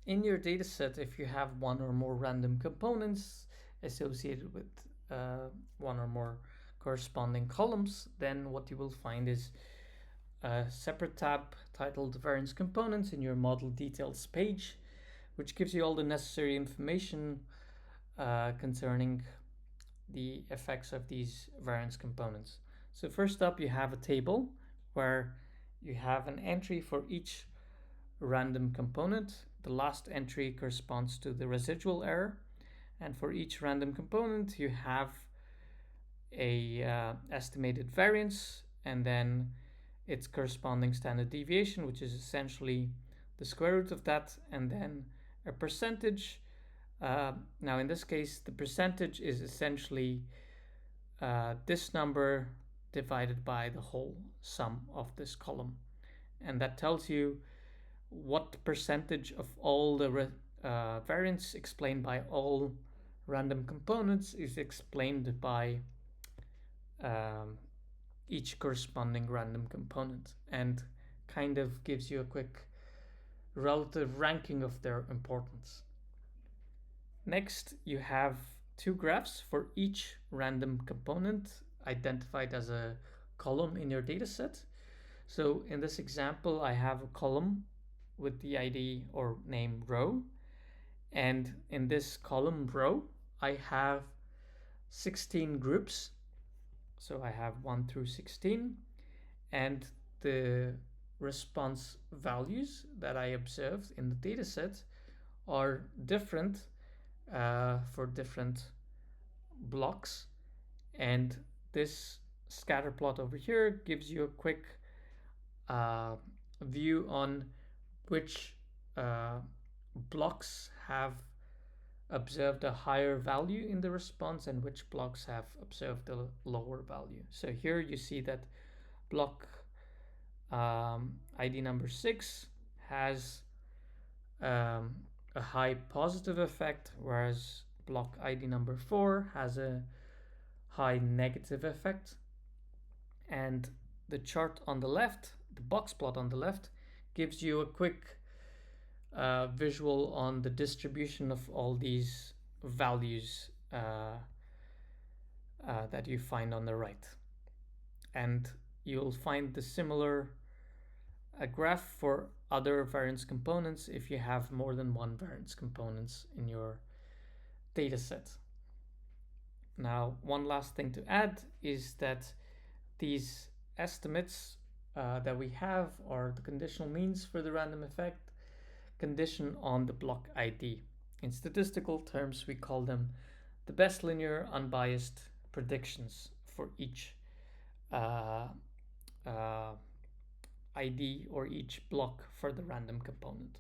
in your dataset, if you have one or more random components associated with one or more corresponding columns, then what you will find is a separate tab titled Variance Components in your model details page, which gives you all the necessary information concerning the effects of these variance components. So first up, you have a table where you have an entry for each random component. The last entry corresponds to the residual error, and for each random component you have a estimated variance and then its corresponding standard deviation, which is essentially the square root of that, and then a percentage. Now in this case the percentage is essentially this number divided by the whole sum of this column, and that tells you what percentage of all the variance explained by all random components is explained by um, each corresponding random component, and kind of gives you a quick relative ranking of their importance. Next, you have two graphs for each random component identified as a column in your dataset. So in this example, I have a column with the ID or name row, and in this column row, I have 16 groups. So I have 1 through 16, and the response values that I observed in the dataset are different for different blocks, and this scatter plot over here gives you a quick uh, view on which blocks have observed a higher value in the response and which blocks have observed a lower value. So here you see that block ID number 6 has um, a high positive effect, whereas block ID number 4 has a high negative effect. And the chart on the left, the box plot on the left, gives you a quick visual on the distribution of all these values that you find on the right. And you'll find the similar graph for other variance components if you have more than one variance components in your dataset. Now, one last thing to add is that these estimates that we have are the conditional means for the random effect condition on the block ID. In statistical terms, we call them the best linear unbiased predictions for each uh, uh, ID or each block for the random component.